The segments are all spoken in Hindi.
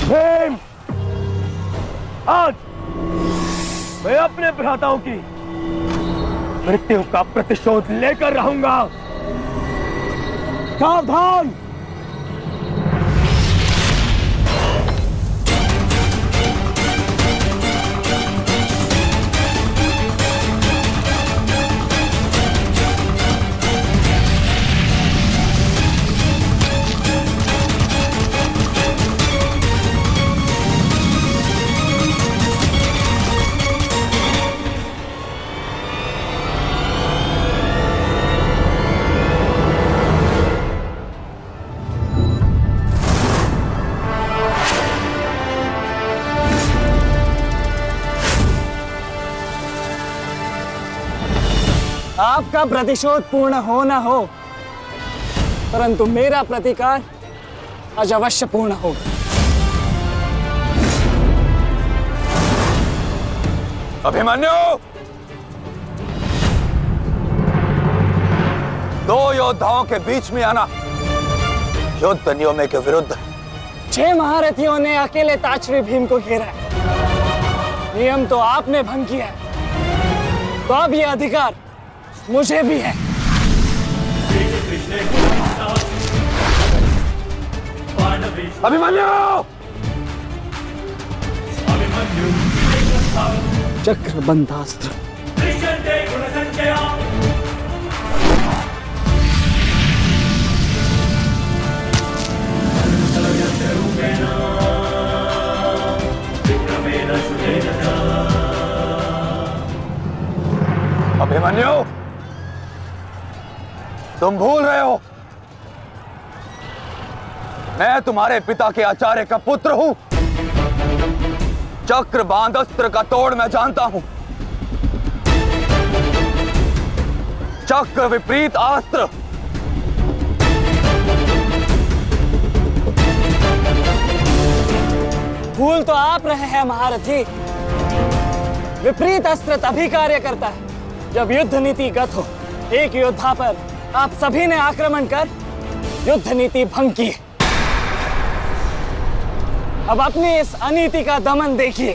भीम, आज मैं अपने भ्राताओं की मृत्यु का प्रतिशोध लेकर रहूंगा। सावधान! आपका प्रतिशोध पूर्ण हो न हो, परंतु मेरा प्रतिकार आज अवश्य पूर्ण होगा। अभिमन्यु, दो योद्धाओं के बीच में आना युद्ध नियमों के विरुद्ध है। 6 महारथियों ने अकेले ताचरी भीम को घेरा है। नियम तो आपने भंग किया है, तो अब यह अधिकार मुझे भी है। अभिमन्यु! चक्रबंधास्त्र। अभिमन्यु, तुम भूल रहे हो, मैं तुम्हारे पिता के आचार्य का पुत्र हूं। चक्रबांध अस्त्र का तोड़ मैं जानता हूं। चक्र विपरीत अस्त्र भूल तो आप रहे हैं महारथी। विपरीत अस्त्र तभी कार्य करता है जब युद्ध नीति गत हो। एक योद्धा पर आप सभी ने आक्रमण कर युद्ध नीति भंग की। अब अपनी इस अनीति का दमन देखिए।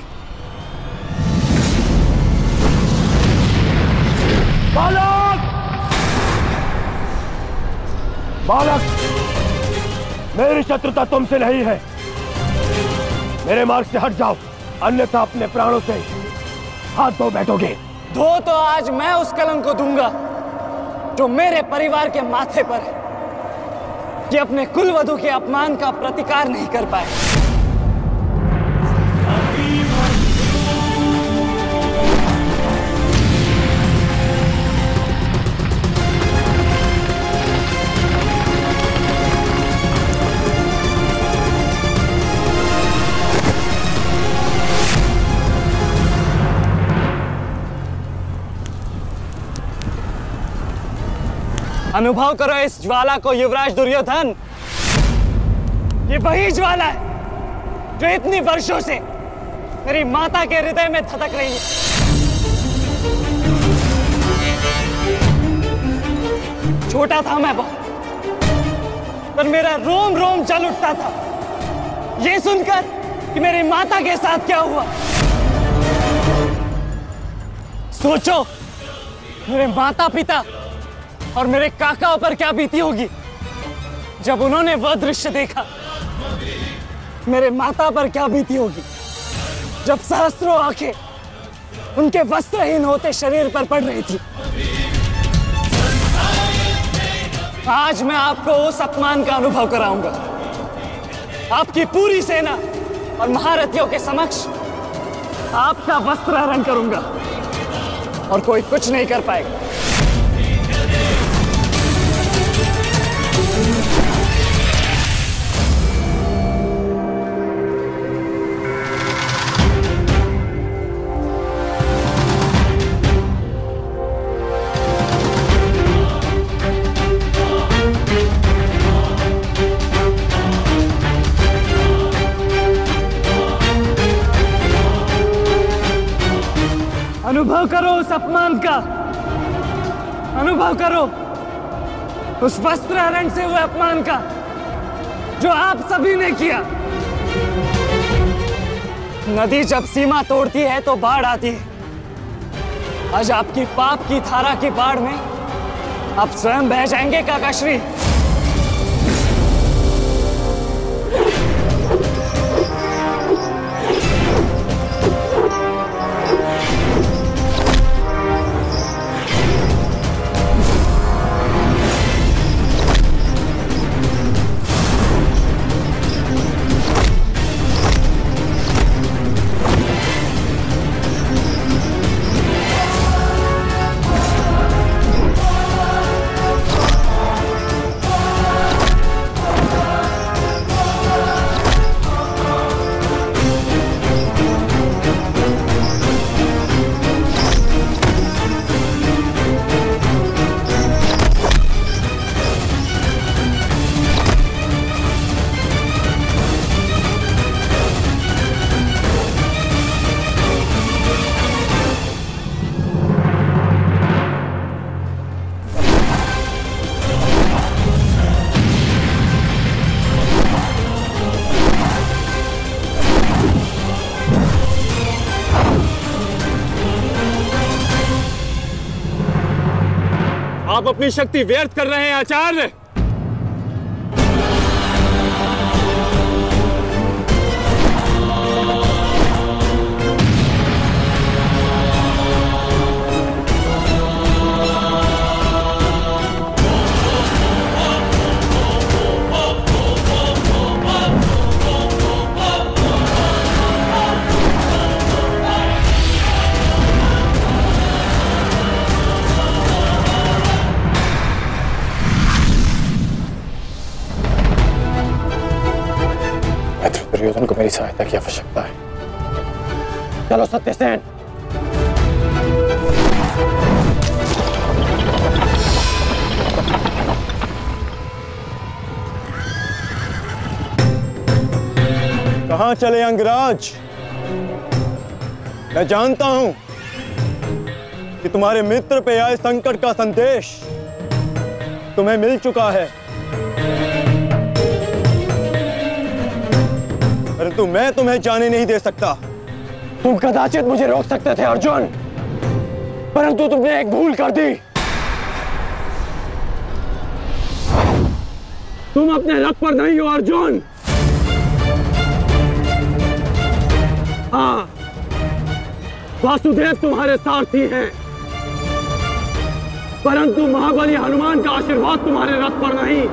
बालक! बालक! मेरी शत्रुता तुमसे नहीं है। मेरे मार्ग से हट जाओ, अन्यथा अपने प्राणों से हाथ धो बैठोगे। धो तो आज मैं उस कलंक को दूंगा जो मेरे परिवार के माथे पर है, कि अपने कुलवधू के अपमान का प्रतिकार नहीं कर पाए। अनुभव करो इस ज्वाला को युवराज दुर्योधन। ये वही ज्वाला है जो इतनी वर्षों से मेरी माता के हृदय में धधक रही है। छोटा था मैं बहुत, पर मेरा रोम रोम जल उठता था ये सुनकर कि मेरी माता के साथ क्या हुआ। सोचो, मेरे माता पिता और मेरे काकाओं पर क्या बीती होगी जब उन्होंने वह दृश्य देखा। मेरे माता पर क्या बीती होगी जब सहस्त्रों आंखें उनके वस्त्रहीन होते शरीर पर पड़ रही थी। आज मैं आपको उस अपमान का अनुभव कराऊंगा। आपकी पूरी सेना और महारथियों के समक्ष आपका वस्त्र हरण करूंगा और कोई कुछ नहीं कर पाएगा। अनुभव करो उस अपमान का, अनुभव करो उस वस्त्र हरण से हुए अपमान का जो आप सभी ने किया। नदी जब सीमा तोड़ती है तो बाढ़ आती है। आज आपकी पाप की धारा की बाढ़ में आप स्वयं बह जाएंगे काकाश्री। आप अपनी शक्ति व्यर्थ कर रहे हैं आचार्य। दुर्योधन को मेरी सहायता की आवश्यकता है। चलो सत्यसेन। कहां चले अंगराज? मैं जानता हूं कि तुम्हारे मित्र पे आए संकट का संदेश तुम्हें मिल चुका है, परंतु मैं तुम्हें जाने नहीं दे सकता। तुम कदाचित मुझे रोक सकते थे अर्जुन, परंतु तुमने एक भूल कर दी। तुम अपने रथ पर नहीं हो अर्जुन। हाँ, वासुदेव तुम्हारे सारथी हैं, परंतु महाबली हनुमान का आशीर्वाद तुम्हारे रथ पर नहीं।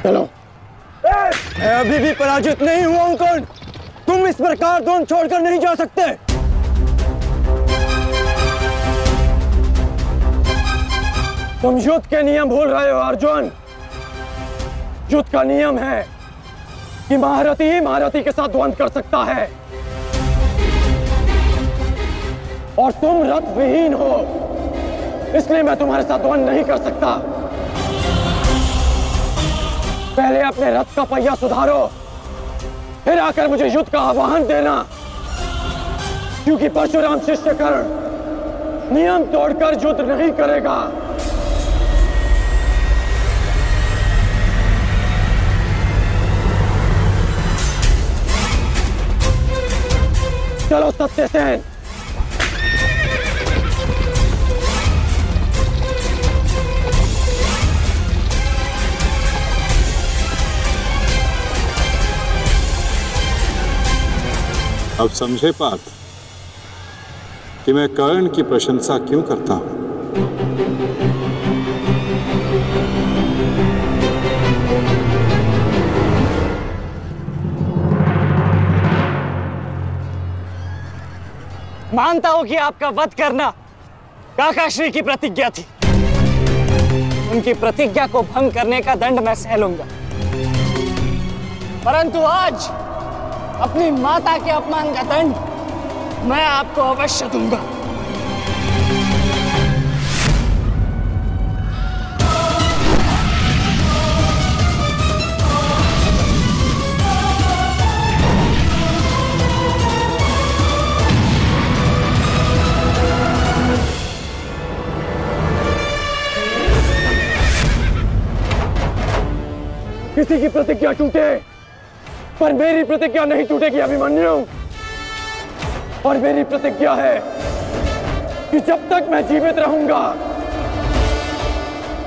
चलो। मैं अभी भी पराजित नहीं हुआ हूं कर्ण। तुम इस प्रकार द्रोण छोड़कर नहीं जा सकते। तुम युद्ध के नियम भूल रहे हो अर्जुन। युद्ध का नियम है कि महारथी ही महारथी के साथ द्वंद्व कर सकता है, और तुम रथ विहीन हो, इसलिए मैं तुम्हारे साथ द्वंद्व नहीं कर सकता। पहले अपने रथ का पहिया सुधारो, फिर आकर मुझे युद्ध का आह्वान देना, क्योंकि परशुराम शिष्य कर्ण नियम तोड़कर युद्ध नहीं करेगा। चलो सत्यसेन। अब समझे पार्थ कि मैं कर्ण की प्रशंसा क्यों करता हूं। मानता हूं कि आपका वध करना काकाश्री की प्रतिज्ञा थी। उनकी प्रतिज्ञा को भंग करने का दंड मैं सह लूंगा, परंतु आज अपनी माता के अपमान का दंड मैं आपको अवश्य दूंगा। किसी की प्रतिज्ञा टूटे, पर मेरी प्रतिज्ञा नहीं टूटेगी अभिमन्यु। और मेरी प्रतिज्ञा है कि जब तक मैं जीवित रहूंगा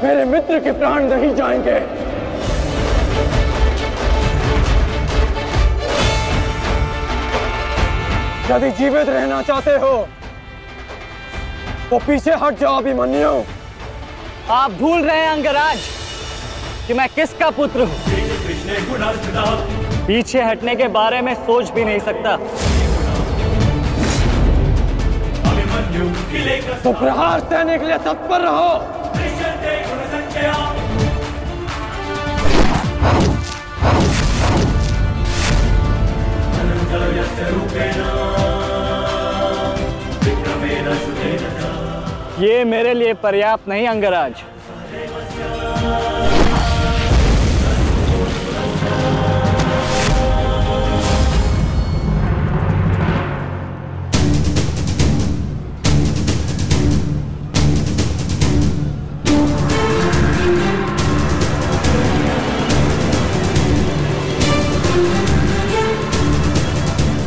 मेरे मित्र के प्राण नहीं जाएंगे। यदि जीवित रहना चाहते हो तो पीछे हट जाओ अभिमन्यु। आप भूल रहे हैं अंगराज कि मैं किसका पुत्र हूं। पीछे हटने के बारे में सोच भी नहीं सकता। तो प्रहार सहने के लिए तत्पर रहो। ये मेरे लिए पर्याप्त नहीं अंगराज।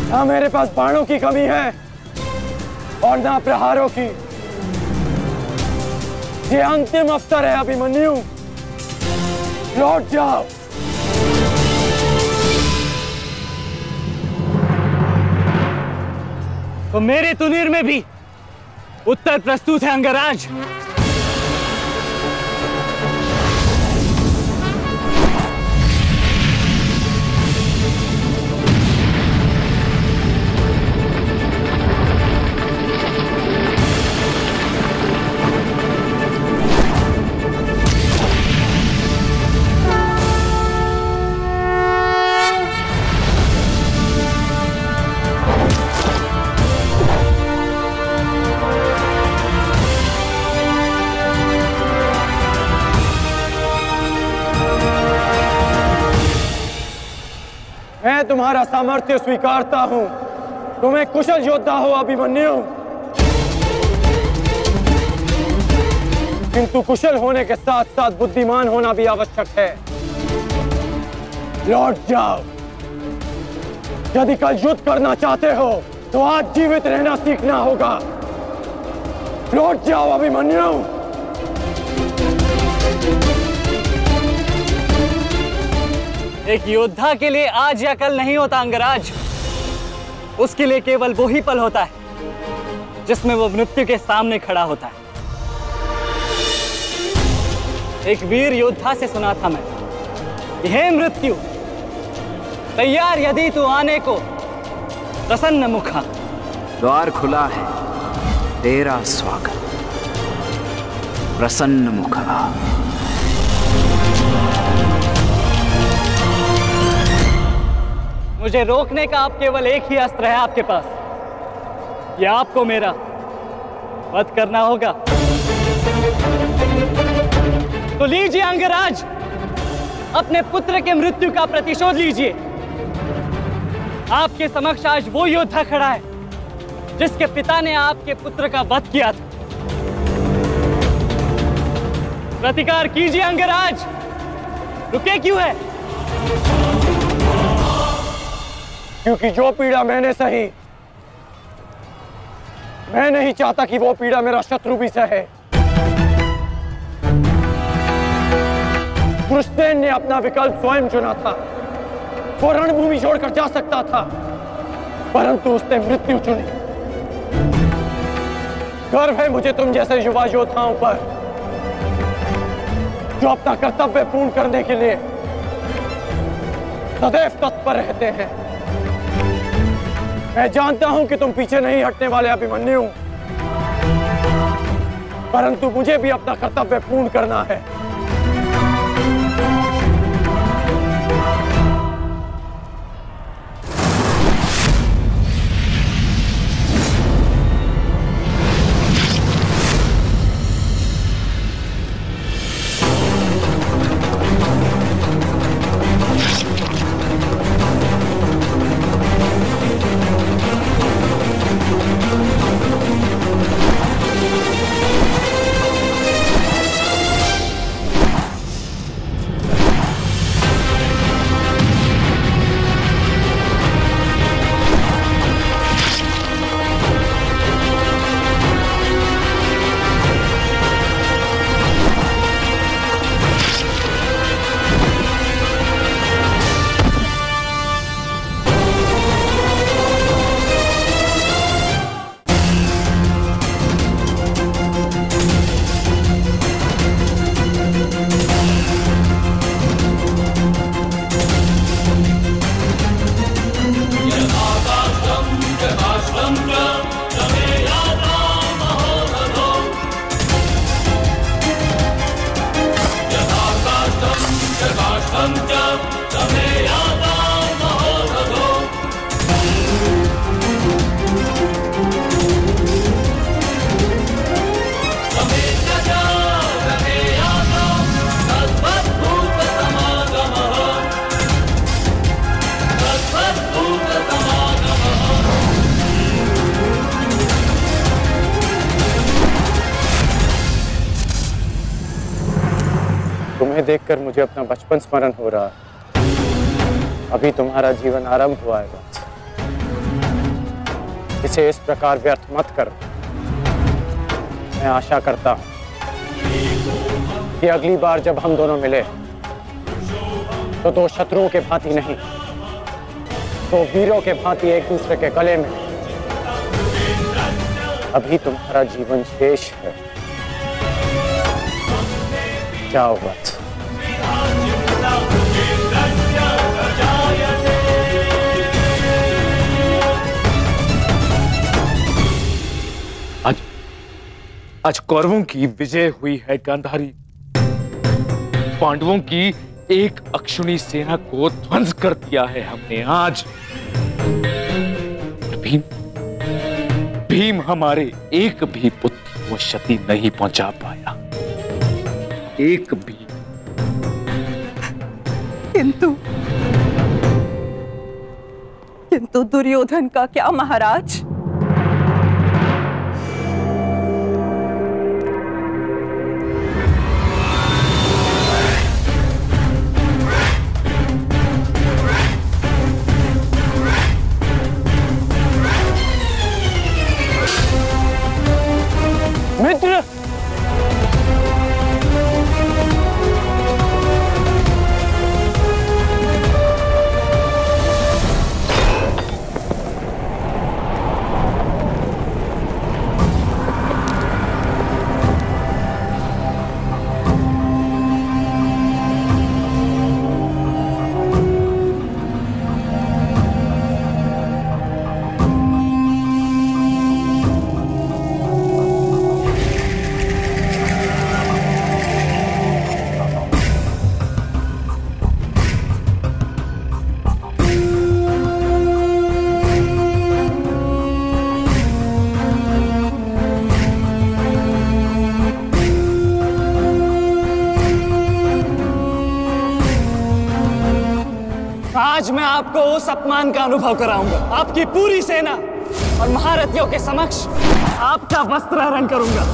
ना मेरे पास बाणों की कमी है और ना प्रहारों की। ये अंतिम अवसर है अभिमन्यु, लौट जाओ। तो मेरे तुनीर में भी उत्तर प्रस्तुत है अंगराज। मैं तुम्हारा सामर्थ्य स्वीकारता हूं। तुम एक कुशल योद्धा हो अभिमन्यु, किंतु कुशल होने के साथ साथ बुद्धिमान होना भी आवश्यक है। लौट जाओ। यदि कल युद्ध करना चाहते हो तो आज जीवित रहना सीखना होगा। लौट जाओ अभिमन्यु। एक योद्धा के लिए आज या कल नहीं होता अंगराज। उसके लिए केवल वो ही पल होता है जिसमें वो मृत्यु के सामने खड़ा होता है। एक वीर योद्धा से सुना था मैं, हे मृत्यु, तैयार यदि तू आने को, प्रसन्न मुखा। द्वार खुला है, तेरा स्वागत, प्रसन्न मुखा। मुझे रोकने का अब केवल एक ही अस्त्र है आपके पास। यह आपको मेरा वध करना होगा। तो लीजिए अंगराज, अपने पुत्र के मृत्यु का प्रतिशोध लीजिए। आपके समक्ष आज वो योद्धा खड़ा है जिसके पिता ने आपके पुत्र का वध किया था। प्रतिकार कीजिए अंगराज, रुके क्यों है? क्योंकि जो पीड़ा मैंने सही, मैं नहीं चाहता कि वो पीड़ा मेरा शत्रु भी सहे। कृष्णेन ने अपना विकल्प स्वयं चुना था। वो रणभूमि छोड़कर जा सकता था, परंतु उसने मृत्यु चुनी। गर्व है मुझे तुम जैसे युवा योद्धाओं पर, जो अपना कर्तव्य पूर्ण करने के लिए सदैव तत्पर रहते हैं। मैं जानता हूं कि तुम पीछे नहीं हटने वाले अभिमन्यु, परंतु मुझे भी अपना कर्तव्य पूर्ण करना है। तुम्हें देखकर मुझे अपना बचपन स्मरण हो रहा है। अभी तुम्हारा जीवन आरंभ हुआ है वत्स। इसे इस प्रकार व्यर्थ मत करो। मैं आशा करता हूं कि अगली बार जब हम दोनों मिले तो दो शत्रुओं के भांति नहीं, दो वीरों के भांति एक दूसरे के गले में। अभी तुम्हारा जीवन शेष है। जाओ वत्स। आज कौरवों की विजय हुई है गांधारी। पांडवों की एक अक्षुणी सेना को ध्वंस कर दिया है हमने आज। भीम हमारे एक भी पुत्र को क्षति नहीं पहुंचा पाया, एक भी। किंतु दुर्योधन का क्या महाराज? मित्र, आज मैं आपको उस अपमान का अनुभव कराऊंगा। आपकी पूरी सेना और महारथियों के समक्ष आपका वस्त्रहरण करूंगा।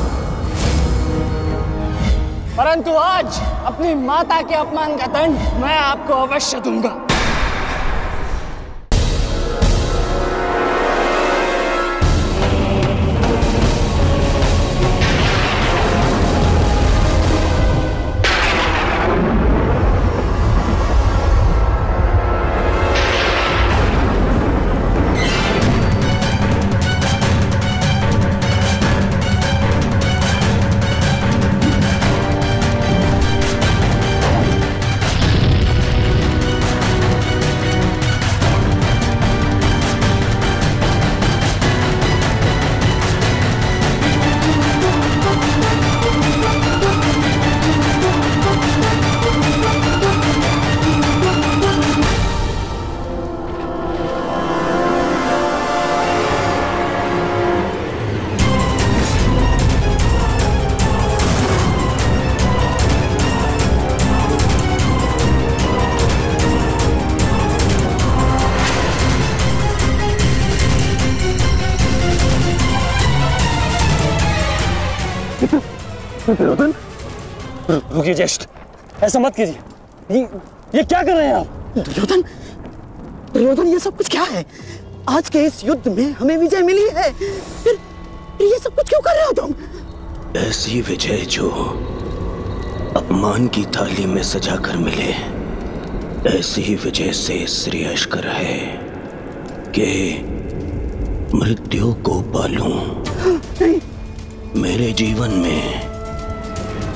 परंतु आज अपनी माता के अपमान का दंड मैं आपको अवश्य दूंगा। दुर्योधन, रुकिए ज्येष्ठ, ऐसा मत कीजिए। ये क्या कर रहे हैं आप? दुर्योधन, ये सब कुछ क्या है? आज के इस युद्ध में हमें विजय मिली है, फिर ये सब कुछ क्यों कर रहे हो तुम? ऐसी विजय जो अपमान की थाली में सजा कर मिले, ऐसी विजय से श्रेयस्कर है कि मृत्यु को पालूं। मेरे जीवन में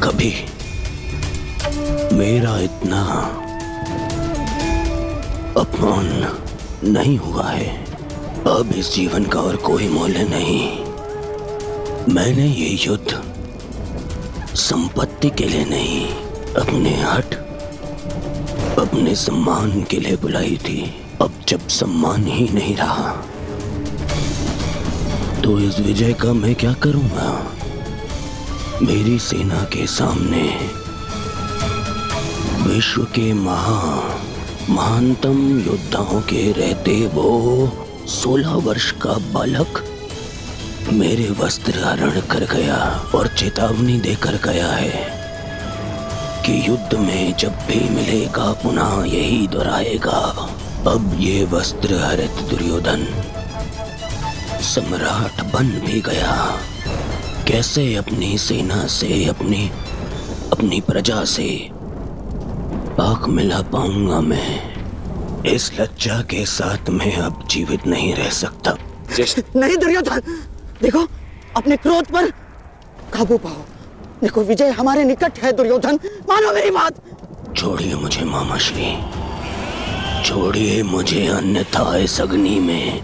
कभी मेरा इतना अपमान नहीं हुआ है। अब इस जीवन का और कोई मूल्य नहीं। मैंने ये युद्ध संपत्ति के लिए नहीं, अपने हठ अपने सम्मान के लिए बुलाई थी। अब जब सम्मान ही नहीं रहा तो इस विजय का मैं क्या करूंगा? मेरी सेना के सामने विश्व के महानतम योद्धाओं के रहते वो 16 वर्ष का बालक मेरे वस्त्र हरण कर गया और चेतावनी देकर गया है कि युद्ध में जब भी मिलेगा पुनः यही दोहराएगा। अब ये वस्त्र हरित दुर्योधन सम्राट बन भी गया, कैसे अपनी सेना से अपनी प्रजा से आंख मिला पाऊंगा मैं? इस लज्जा के साथ मैं अब जीवित नहीं रह सकता। नहीं दुर्योधन, देखो अपने क्रोध पर काबू पाओ। देखो विजय हमारे निकट है दुर्योधन, मानो मेरी बात। छोड़िए मुझे मामाश्री, छोड़िए मुझे, अन्यथा इस अग्नि में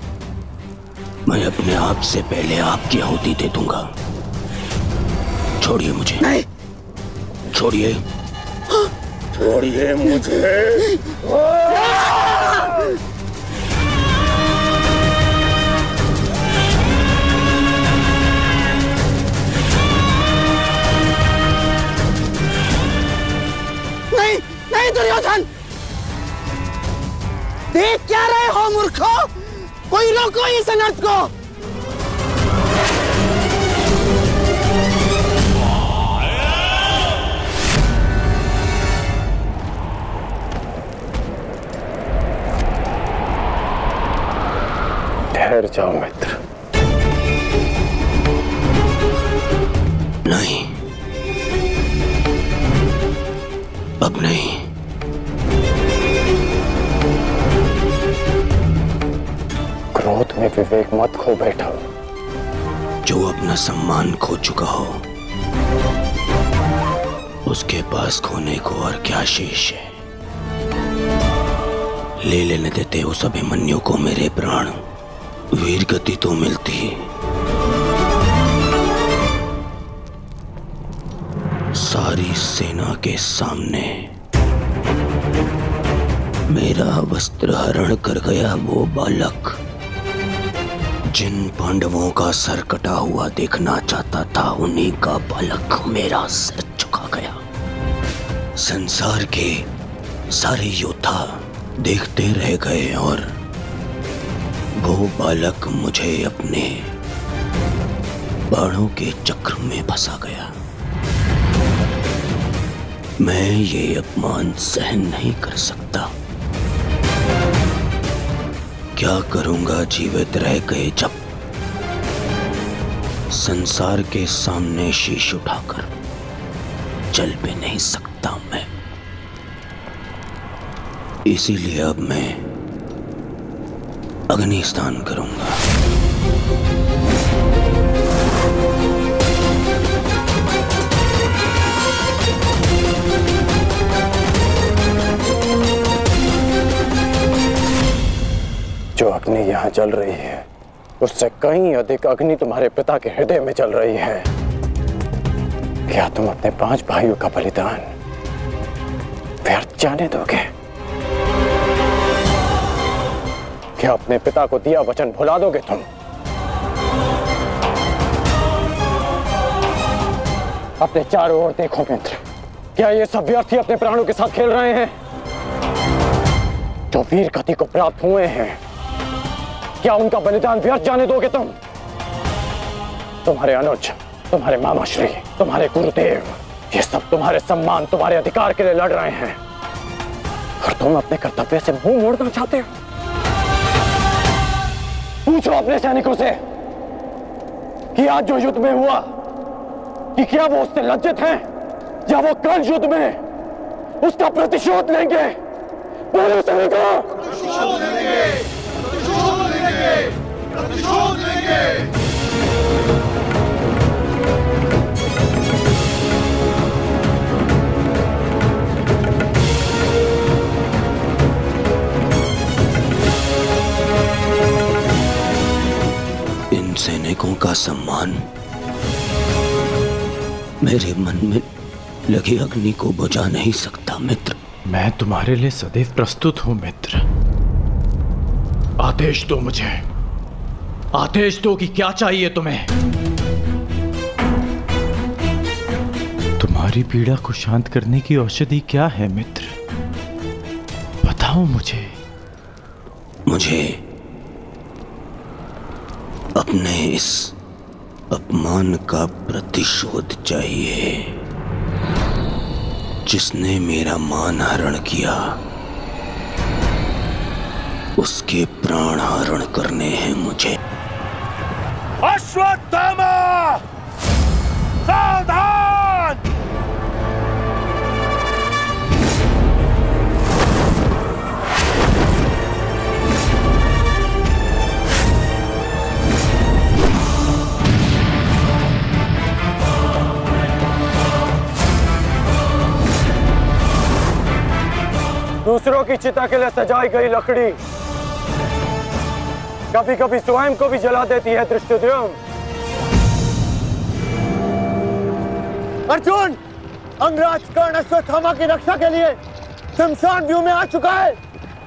मैं अपने आप से पहले आपकी आहुति दे दूंगा। छोड़िए मुझे। नहीं। छोड़िए। छोड़िए मुझे। नहीं नहीं दुर्योधन, देख क्या रहे हो मूर्खों? कोई रोको इस अनर्थ को। ठहर जाओ मित्र। नहीं, अब नहीं। क्रोध में विवेक मत खो बैठो। जो अपना सम्मान खो चुका हो उसके पास खोने को और क्या शेष है? ले लेने देते उस अभिमन्यु को मेरे प्राण, वीर गति तो मिलती। सारी सेना के सामने मेरा वस्त्र हरण कर गया वो बालक, जिन पांडवों का सर कटा हुआ देखना चाहता था उन्हीं का बालक मेरा सर झुका गया। संसार के सारे योद्धा देखते रह गए और वो बालक मुझे अपने बाणों के चक्र में फंसा गया। मैं ये अपमान सहन नहीं कर सकता। क्या करूंगा जीवित रह गए जब संसार के सामने शीश उठाकर चल भी नहीं सकता मैं। इसीलिए अब मैं अग्नि स्नान करूंगा। जो अग्नि यहाँ जल रही है उससे कहीं अधिक अग्नि तुम्हारे पिता के हृदय में जल रही है। क्या तुम अपने 5 भाइयों का बलिदान व्यर्थ जाने दोगे? क्या अपने पिता को दिया वचन भुला दोगे तुम? अपने चारों ओर देखो मित्र, क्या ये सब व्यर्थी अपने प्राणों के साथ खेल रहे हैं? जो वीर गति को प्राप्त हुए हैं, क्या उनका बलिदान व्यर्थ जाने दोगे तुम? तुम्हारे अनुज, तुम्हारे मामाश्री, तुम्हारे गुरुदेव, ये सब तुम्हारे सम्मान, तुम्हारे अधिकार के लिए लड़ रहे हैं और तुम अपने कर्तव्य से मुंह मोड़ना चाहते हो। पूछो अपने सैनिकों से कि आज जो युद्ध में हुआ कि क्या वो उससे लज्जित हैं या वो कल युद्ध में उसका प्रतिशोध लेंगे? बोलो सैनिकों। प्रतिशोध लेंगे, प्रतिशोध लेंगे, प्रतिशोध लेंगे। इन सैनिकों का सम्मान मेरे मन में लगी अग्नि को बुझा नहीं सकता मित्र। मैं तुम्हारे लिए सदैव प्रस्तुत हूं मित्र। आदेश दो मुझे, आदेश दो कि क्या चाहिए तुम्हें। तुम्हारी पीड़ा को शांत करने की औषधि क्या है मित्र, बताओ मुझे। मुझे अपने इस अपमान का प्रतिशोध चाहिए। जिसने मेरा मान हरण किया उसके प्राण हरण करने हैं मुझे। अश्वत्थामा सावधान! दूसरों की चिता के लिए सजाई गई लकड़ी कभी कभी स्वयं को भी जला देती है धृष्टद्युम्न। अर्जुन, अंगराज कर्ण अश्वत्थामा की रक्षा के लिए शमशान व्यू में आ चुका है।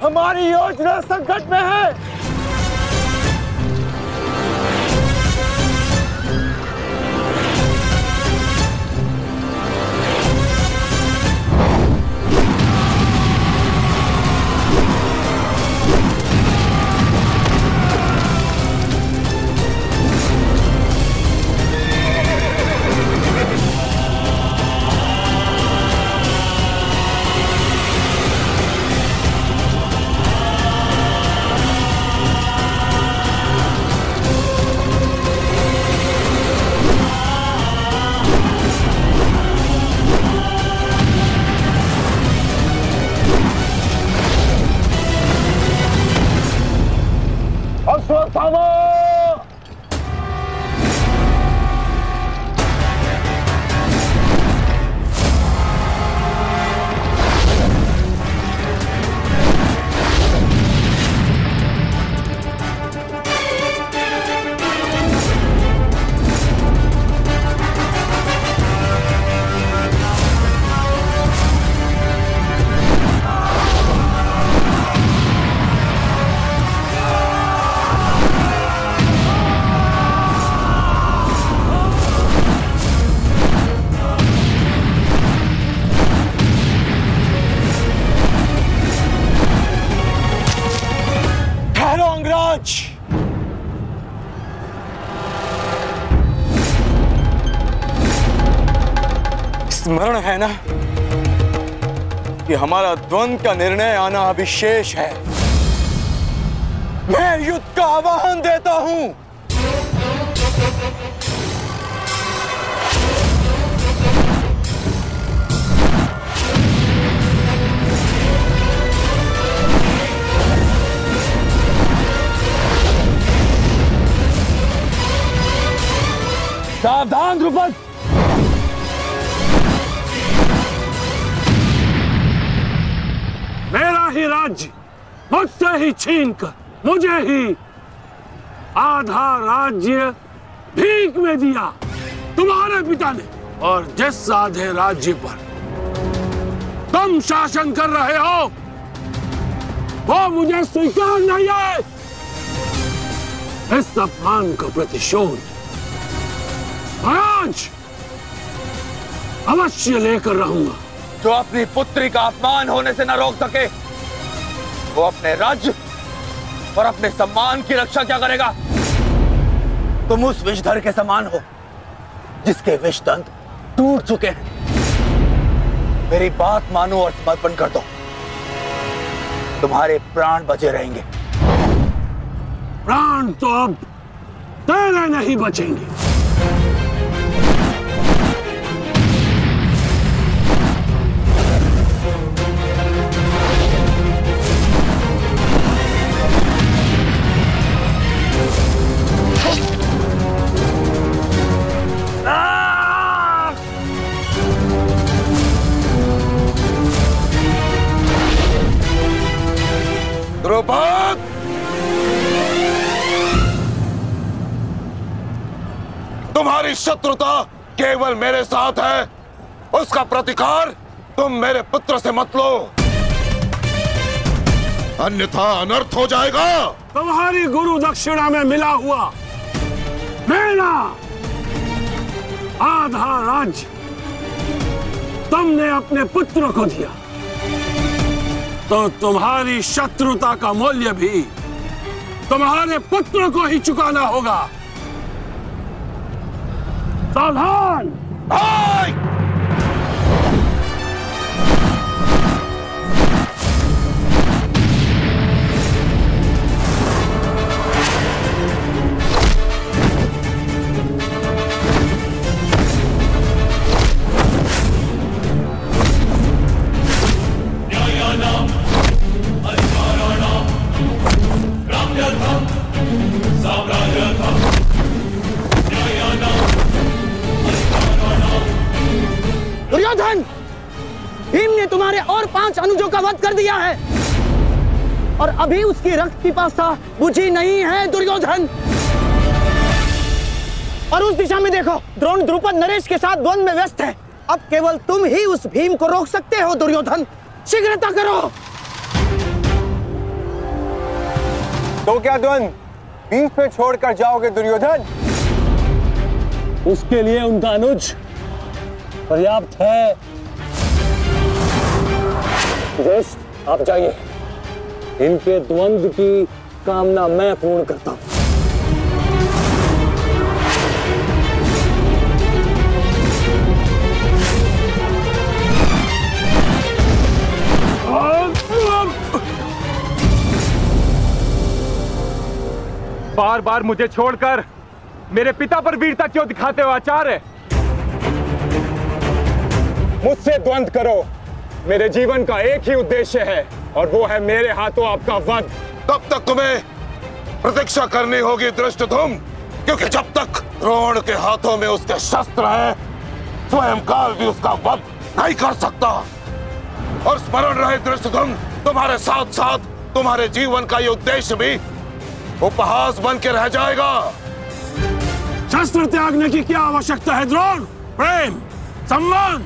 हमारी योजना संकट में है। स्मरण है ना कि हमारा द्वंद्व का निर्णय आना अभी शेष है। मैं युद्ध का आह्वान देता हूं। सावधान द्रुपद, मेरा ही राज्य मुझसे ही छीनकर मुझे ही आधा राज्य भीख में दिया तुम्हारे पिता ने, और जिस आधे राज्य पर तुम शासन कर रहे हो वो मुझे स्वीकार नहीं है। इस अपमान का प्रतिशोध आज अवश्य लेकर रहूंगा। जो अपनी पुत्री का अपमान होने से न रोक सके वो अपने राज्य और अपने सम्मान की रक्षा क्या करेगा? तुम उस विषधर के समान हो जिसके विषदंत टूट चुके हैं। मेरी बात मानो और समर्पण कर दो, तुम्हारे प्राण बचे रहेंगे। प्राण तो अब तेरे नहीं बचेंगे। द्रुपद, तुम्हारी शत्रुता केवल मेरे साथ है, उसका प्रतिकार तुम मेरे पुत्र से मत लो। अन्यथा अनर्थ हो जाएगा। तुम्हारी गुरु दक्षिणा में मिला हुआ मेरा आधा राज्य तुमने अपने पुत्र को दिया, तो तुम्हारी शत्रुता का मूल्य भी तुम्हारे पुत्र को ही चुकाना होगा। सावधान! दुर्योधन, भीम ने तुम्हारे और 5 अनुजों का वध कर दिया है और अभी उसकी रक्त पिपासा बुझी नहीं है दुर्योधन। और उस दिशा में देखो, द्रोण द्रुपद नरेश के साथ द्वंद्व में व्यस्त है। अब केवल तुम ही उस भीम को रोक सकते हो दुर्योधन, शीघ्रता करो। तो क्या द्वंद्व बीच में छोड़कर जाओगे दुर्योधन? उसके लिए उनका अनुज पर्याप्त है। युधिष्ठिर, आप जाइए, इनके द्वंद्व की कामना मैं पूर्ण करता हूं। बार बार मुझे छोड़कर मेरे पिता पर वीरता क्यों दिखाते हो आचार्य? मुझसे द्वंद्व करो, मेरे जीवन का एक ही उद्देश्य है और वो है मेरे हाथों आपका वध। तब तक तुम्हें प्रतीक्षा करनी होगी धृष्टद्युम्न, क्योंकि जब तक द्रोण के हाथों में उसके शस्त्र है, स्वयं काल भी उसका वध नहीं कर सकता। और स्मरण रहे धृष्टद्युम्न, तुम्हारे साथ साथ तुम्हारे जीवन का ये उद्देश्य भी उपहास बन के रह जाएगा। शस्त्र त्यागने की क्या आवश्यकता है द्रोण? प्रेम, सम्मान,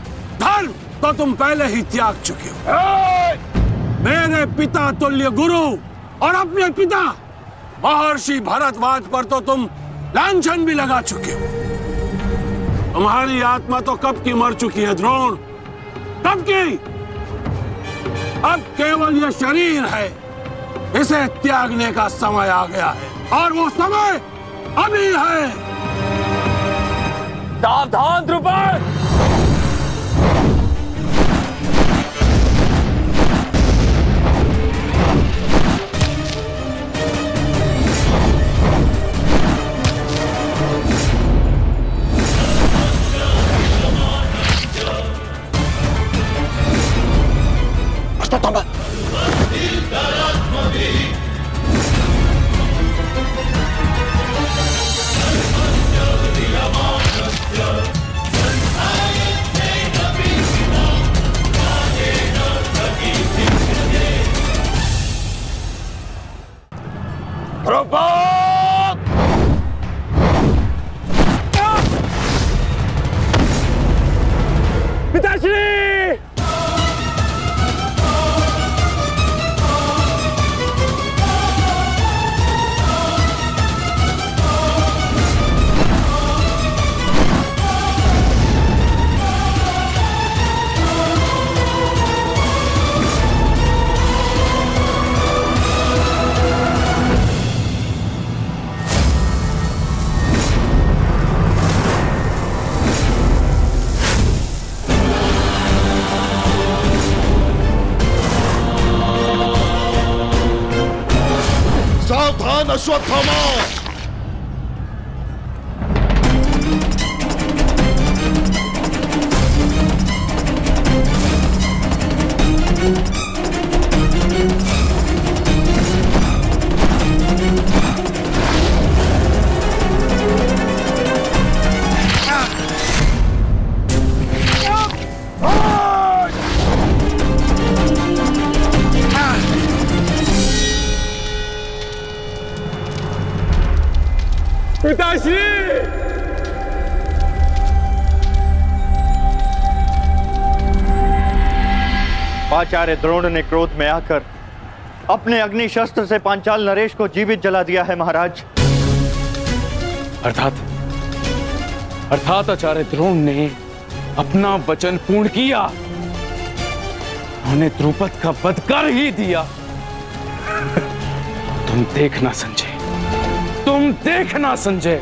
धर्म तो तुम पहले ही त्याग चुके हो। मेरे पिता तुल्य गुरु और अपने पिता महर्षि भरद्वाज पर तो तुम लांछन भी लगा चुके हो। तुम्हारी आत्मा तो कब की मर चुकी है द्रोण, कब की। अब केवल यह शरीर है, इसे त्यागने का समय आ गया है और वो समय अभी है। सावधान द्रुपद! अश्वत्थामा! पिताश्री! आचार्य द्रोण ने क्रोध में आकर अपने अग्नि शस्त्र से पांचाल नरेश को जीवित जला दिया है महाराज। अर्थात आचार्य द्रोण ने अपना वचन पूर्ण किया। उन्होंने द्रुपद का वध कर ही दिया। तुम देखना संजय, तुम देखना संजय,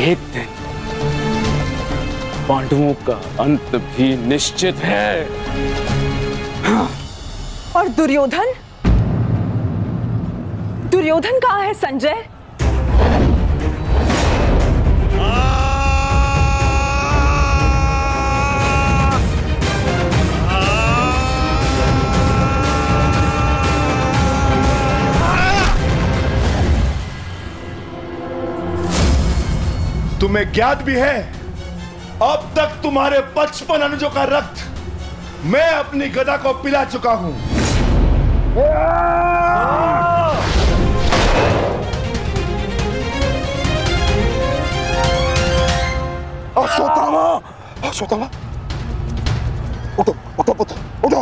एक दिन पांडवों का अंत भी निश्चित है। और दुर्योधन? दुर्योधन कहाँ है संजय? तुम्हें ज्ञात भी है, अब तक तुम्हारे 55 अनुजों का रक्त मैं अपनी गदा को पिला चुका हूं। अश्वत्थामा, अश्वत्थामा, उठो, उठो पुत्र, उठो।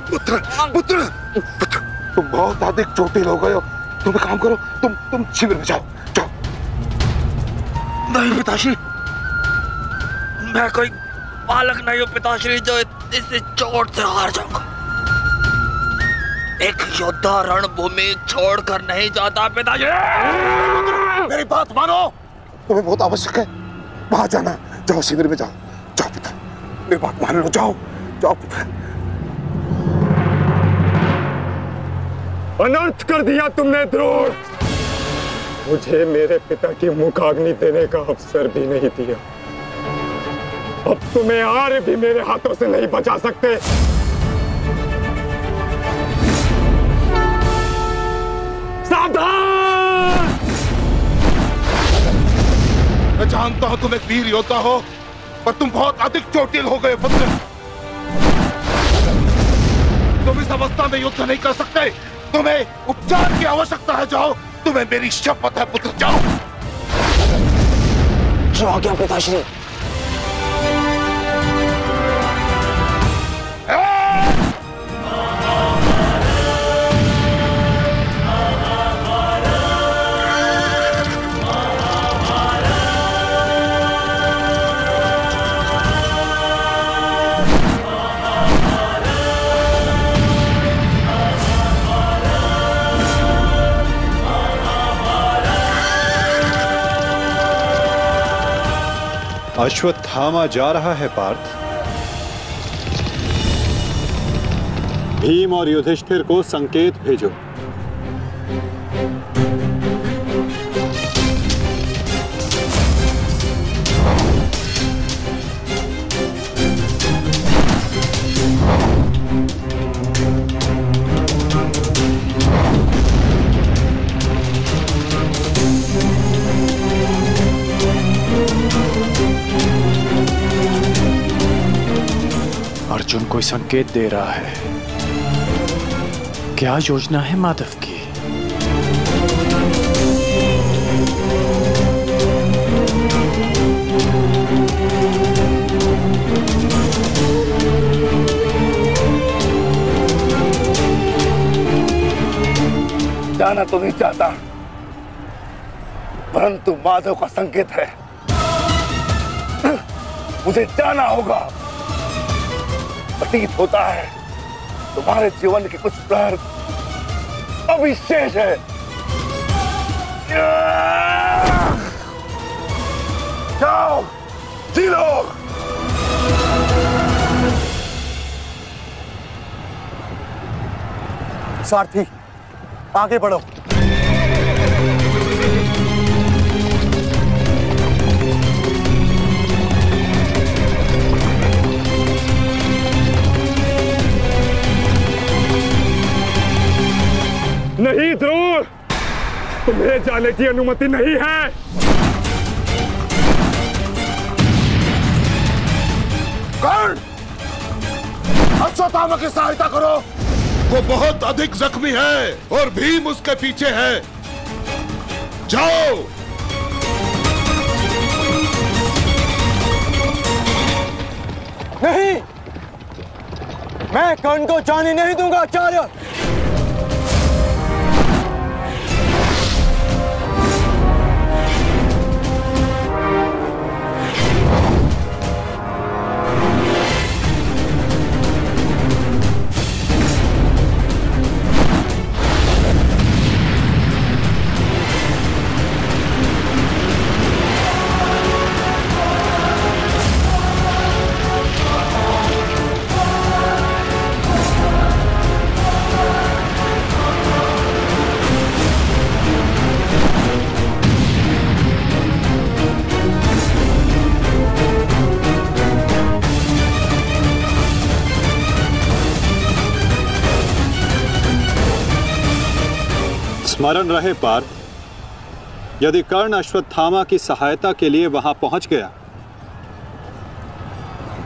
पुत्र, पुत्र, पुत्र, तुम बहुत अधिक चोटिल हो गए हो। तुम एक काम करो, तुम शिविर में जाओ, जाओ। नहीं पिताश्री, मैं कोई बालक नहीं हूँ पिताश्री जो इस चोट से हार जाऊंगा। एक योद्धा रणभूमि छोड़कर नहीं जाता पिताश्री। मेरी बात मानो, तुम्हें बहुत आवश्यक है, वहां जाना। जाओ शिविर में जाओ, जाओ पुत्र, मेरी बात मान लो, जाओ, जाओ पुत्र। अनर्थ कर दिया तुमने द्रोण। मुझे मेरे पिता की मुखाग्नि देने का अवसर भी नहीं दिया। अब तुम्हें आर्य भी मेरे हाथों से नहीं बचा सकते। सावधान! मैं जानता हूं तुम एक वीर योद्धा हो, पर तुम बहुत अधिक चोटिल हो गए पुत्र। तुम इस अवस्था में युद्ध नहीं कर सकते। तुम्हें उपचार की आवश्यकता है। जाओ, तुम्हें मेरी शपथ है पुत्र, जाओ। जो आ गया पिताश्री। अश्वत्थामा जा रहा है पार्थ। भीम और युधिष्ठिर को संकेत भेजो। अर्जुन कोई संकेत दे रहा है। क्या योजना है माधव की? जाना तो नहीं चाहता, परंतु माधव का संकेत है, मुझे जाना होगा। प्रतीत होता है तुम्हारे जीवन के कुछ प्रहर अभी शेष है। जाओ, जी लो। सारथी, आगे बढ़ो। नहीं द्रोण, तुम्हें जाने की अनुमति नहीं है। कर्ण, अश्वत्थामा की सहायता करो। वो बहुत अधिक जख्मी है और भीम उसके पीछे है। जाओ। मैं कर्ण को जाने नहीं दूंगा आचार्य। स्मरण रहे पार्थ, यदि कर्ण अश्वत्थामा की सहायता के लिए वहां पहुंच गया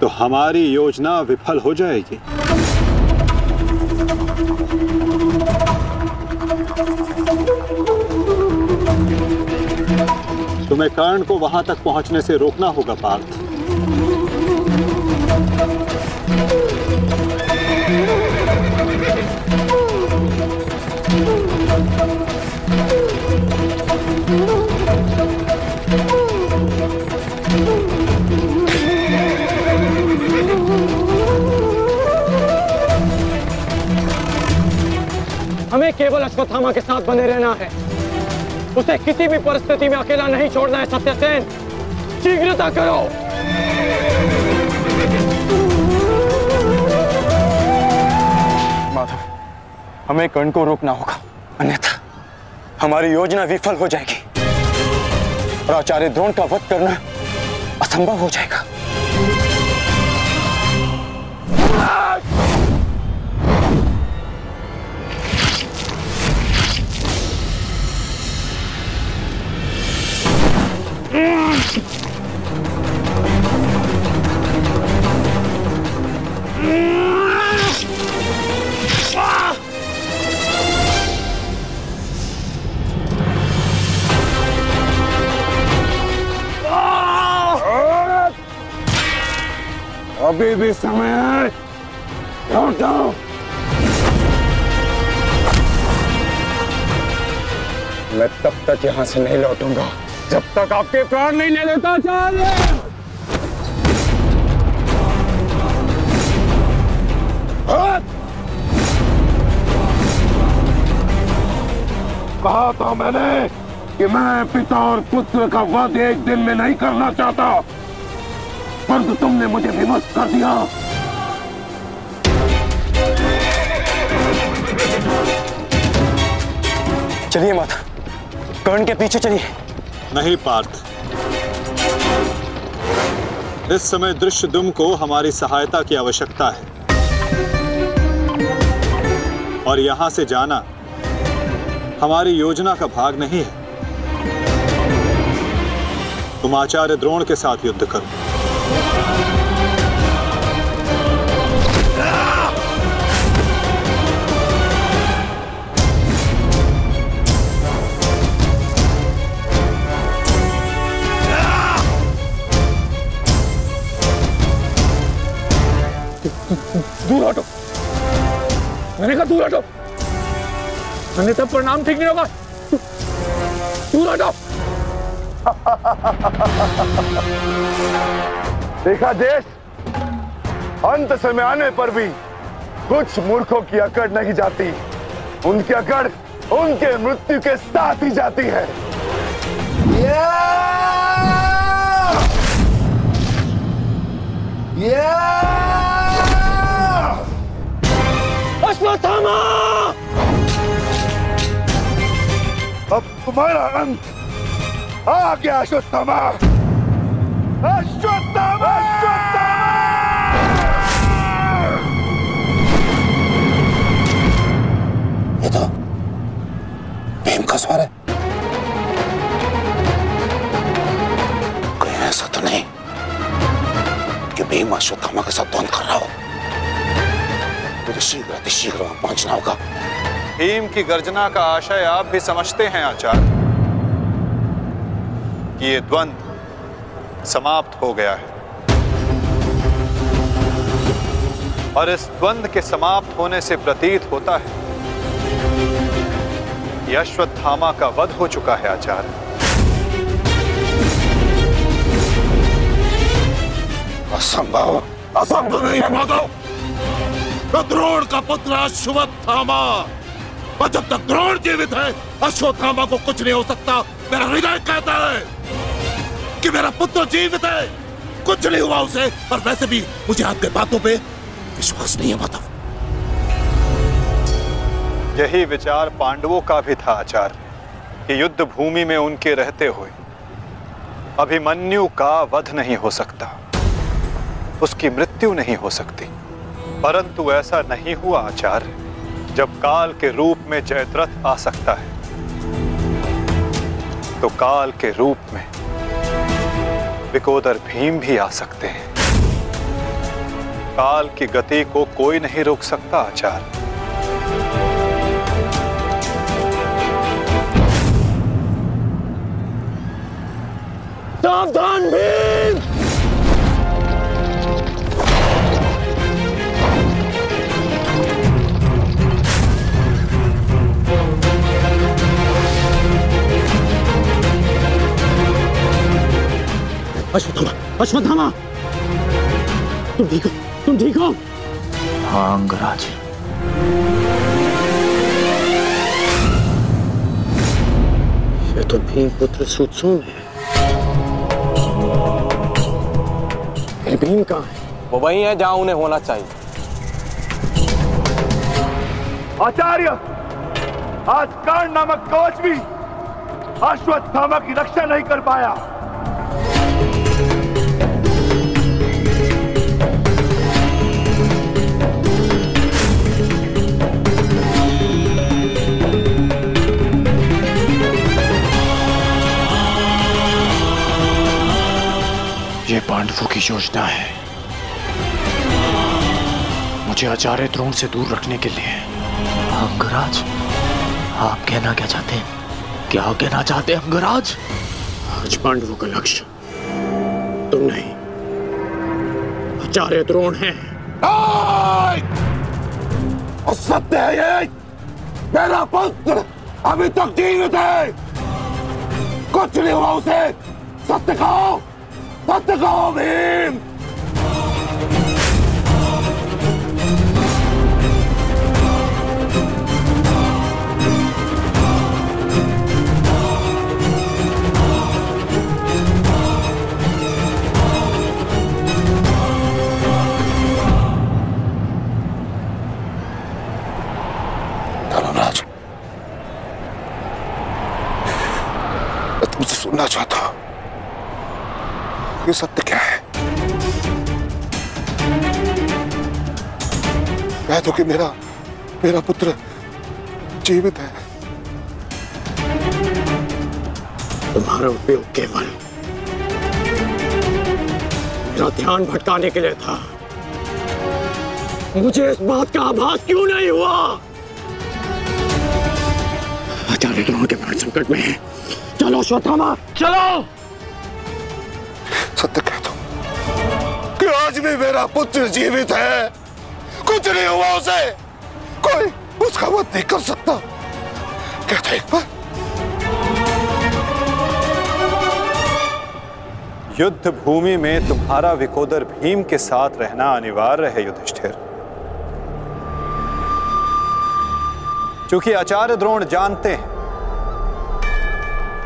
तो हमारी योजना विफल हो जाएगी। तुम्हें कर्ण को वहां तक पहुंचने से रोकना होगा पार्थ। हमें केवल अश्वत्थामा के साथ बने रहना है। उसे किसी भी परिस्थिति में अकेला नहीं छोड़ना है। सत्यसेन, शीघ्रता करो। माधव, हमें कर्ण को रोकना होगा, अन्यथा हमारी योजना विफल हो जाएगी और आचार्य द्रोण का वध करना असंभव हो जाएगा। अभी भी समय है, लौटो। मैं तब तक यहां से नहीं लौटूंगा जब तक आपके प्राण नहीं ले लेता आचार्य। कहा था मैंने कि मैं पिता और पुत्र का वध एक दिन में नहीं करना चाहता, परंतु तुमने मुझे विवश कर दिया। चलिए माता, कर्ण के पीछे चलिए। नहीं पार्थ, इस समय दृश्यद्युम्न को हमारी सहायता की आवश्यकता है और यहां से जाना हमारी योजना का भाग नहीं है। तुम आचार्य द्रोण के साथ युद्ध करो। दूर हटो, मैंने कहा दूर हटो। मैंने तब प्रणाम ठीक नहीं होगा। दूर हटो। देखा देश, अंत समय आने पर भी कुछ मूर्खों की अकड़ नहीं जाती, उनकी अकड़ उनके मृत्यु के साथ ही जाती है। अश्वत्थामा! अब तुम्हारा अंत आ गया अश्वत्थामा। अश्वत्थामा! ये तो भीम का स्वर है। कोई ऐसा तो नहीं कि भीम अश्वत्थामा के साथ द्वंद कर रहा हो। मुझे शीघ्र अतिशीघ्र वहां पहुंचना होगा। भीम की गर्जना का आशय आप भी समझते हैं आचार्य कि ये द्वंद समाप्त हो गया है। और इस द्वंद्व के समाप्त होने से प्रतीत होता है कि अश्वत्थामा का वध हो चुका है आचार्य। असंभव, असंभव नहीं है माधव। तो द्रोण का पुत्र अश्वत्थामा, और जब तक द्रोण जीवित है अश्वत्थामा को कुछ नहीं हो सकता। मेरा हृदय कहता है कि मेरा पुत्र जीवित है, कुछ नहीं हुआ उसे। और वैसे भी मुझे आपके बातों पे विश्वास नहीं है माधव। यही विचार पांडवों का भी था आचार्य कि युद्ध भूमि में उनके रहते हुए अभिमन्यु का वध नहीं हो सकता, उसकी मृत्यु नहीं हो सकती। परंतु ऐसा नहीं हुआ आचार्य। जब काल के रूप में जयद्रथ आ सकता है तो काल के रूप में विकोदर भीम भी आ सकते हैं। काल की गति को कोई नहीं रोक सकता आचार्य। सावधान भीम! अश्वत्थामा, अश्वत्थामा, तुम ठीक हो? तुम ठीक हो? हाँ अंगराज। ये तो भीम पुत्र सुत्सोम है। भीम कहाँ है? वो वही है जहां उन्हें होना चाहिए। आचार्य, आज कर्ण नामक कवच भी अश्वत्थामा की रक्षा नहीं कर पाया। ये पांडवों की योजना है, मुझे आचार्य द्रोण से दूर रखने के लिए। अंगराज, आप कहना क्या चाहते हैं? क्या कहना चाहते हैं अंगराज? आज पांडवों का लक्ष्य तुम नहीं, आचार्य द्रोण है। सत्य है ये, मेरा पुत्र अभी तक जीवित है, कुछ नहीं हुआ उसे। सत्य कहो, सत्य कहो भीम। धर्मराज, मैं तुमसे सुनना चाहता हूं, ये सत्य क्या है? कह दो कि मेरा पुत्र जीवित है। तुम्हारा उपयोग केवल मेरा ध्यान भटकाने के लिए था। मुझे इस बात का आभास क्यों नहीं हुआ? आचार्य द्रोण के प्राण संकट में है। चलो अश्वत्थामा, चलो। सत्य कह दो कि आज भी मेरा पुत्र जीवित है, कुछ नहीं हुआ उसे, कोई उसका वध नहीं कर सकता। कहता एक बार। युद्ध भूमि में तुम्हारा विकोदर भीम के साथ रहना अनिवार्य है युधिष्ठिर, क्योंकि आचार्य द्रोण जानते हैं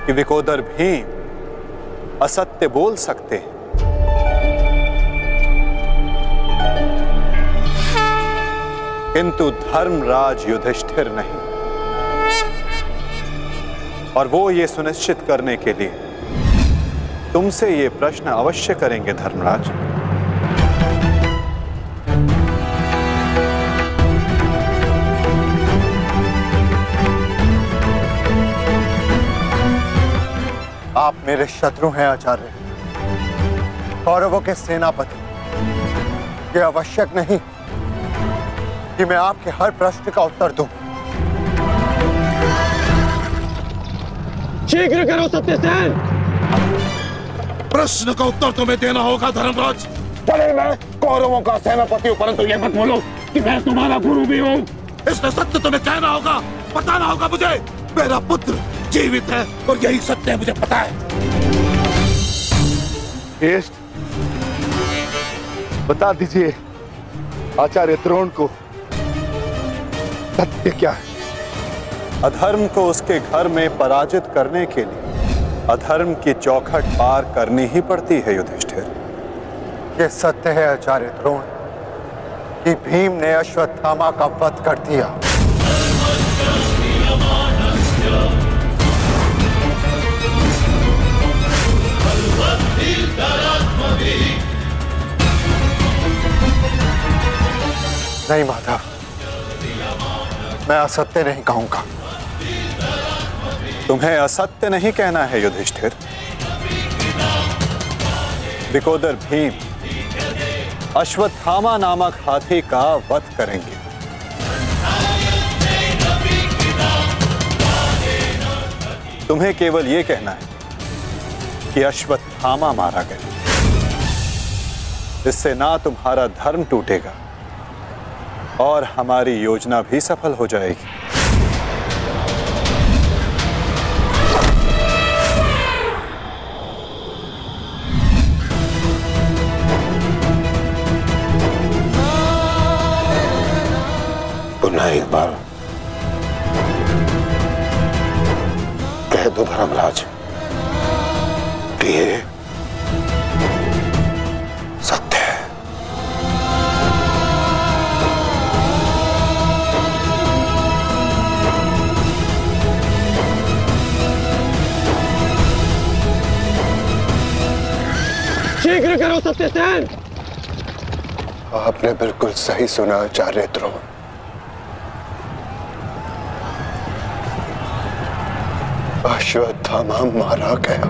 कि विकोदर भीम असत्य बोल सकते हैं, किंतु धर्मराज युधिष्ठिर नहीं। और वो ये सुनिश्चित करने के लिए तुमसे ये प्रश्न अवश्य करेंगे धर्मराज। आप मेरे शत्रु हैं आचार्य, कौरवों के सेनापति। ये आवश्यक नहीं कि मैं आपके हर प्रश्न का उत्तर दूं। शीघ्र करो सत्यसेन। प्रश्न का उत्तर तुम्हें देना होगा धर्मराज। भले मैं कौरवों का सेनापति हूं, परंतु ये मत बोलो कि मैं तुम्हारा गुरु भी हूं। इसलिए सत्य तुम्हें कहना होगा, बताना होगा मुझे। मेरा पुत्र जीवित है और यही सत्य है, मुझे पता है। बता दीजिए आचार्य द्रोण को सत्य क्या है? अधर्म को उसके घर में पराजित करने के लिए अधर्म की चौखट पार करनी ही पड़ती है युधिष्ठिर। ये सत्य है आचार्य द्रोण कि भीम ने अश्वत्थामा का वध कर दिया। नहीं माधव, मैं असत्य नहीं कहूंगा। तुम्हें असत्य नहीं कहना है युधिष्ठिर। विकोदर भीम अश्वत्थामा नामक हाथी का वध करेंगे। तुम्हें केवल यह कहना है कि अश्वत्थामा मारा गया। इससे ना तुम्हारा धर्म टूटेगा और हमारी योजना भी सफल हो जाएगी। पुनः एक बार कह दो धर्मराज कि ये सत्य है। शीघ्र करो सत्यसेन। आपने बिल्कुल सही सुना आचार्य द्रोण। अश्वत्थामा मारा गया।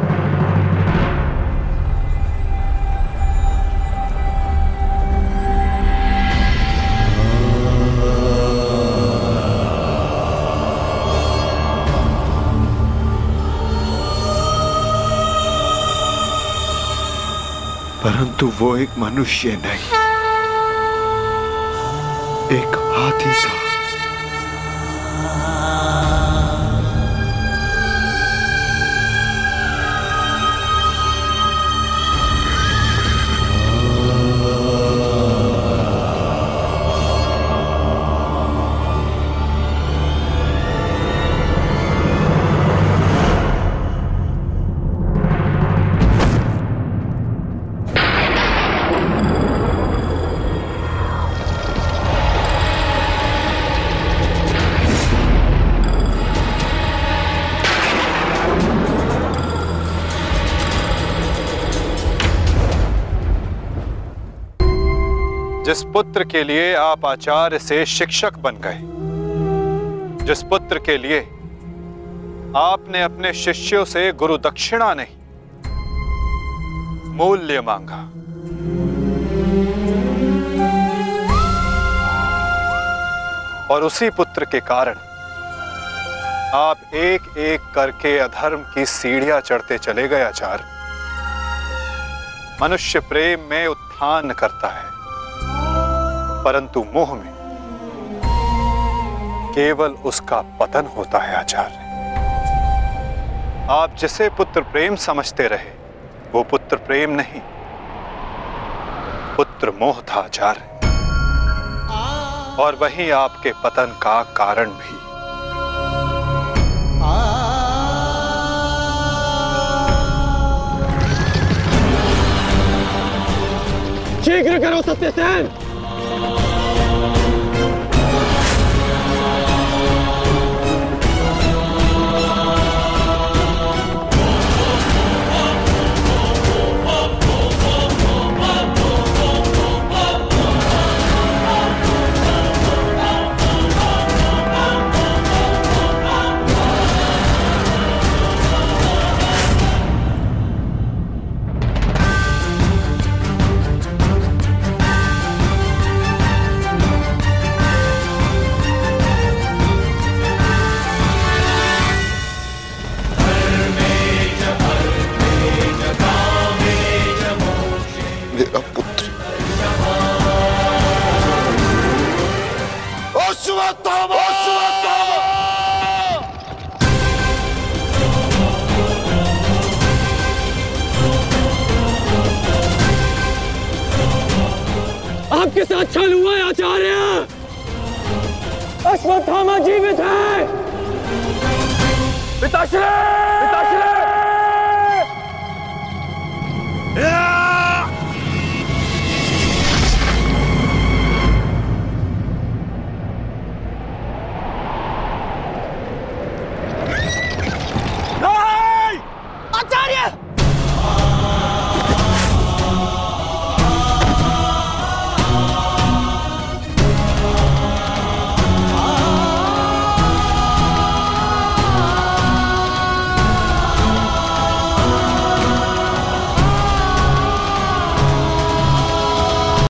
परंतु वो एक मनुष्य नहीं, एक हाथी था। जिस पुत्र के लिए आप आचार्य से शिक्षक बन गए, जिस पुत्र के लिए आपने अपने शिष्यों से गुरु दक्षिणा नहीं मूल्य मांगा, और उसी पुत्र के कारण आप एक एक करके अधर्म की सीढ़ियां चढ़ते चले गए आचार्य। मनुष्य प्रेम में उत्थान करता है, परंतु मोह में केवल उसका पतन होता है आचार्य। आप जिसे पुत्र प्रेम समझते रहे वो पुत्र प्रेम नहीं, पुत्र मोह था आचार्य, और वही आपके पतन का कारण भी। शीघ्र करो सत्यसेन। मेरा पुत्र आपके साथ छल हुआ है आचार्य। अश्वत्थामा जीवित है। पिताश्री! पिताश्री!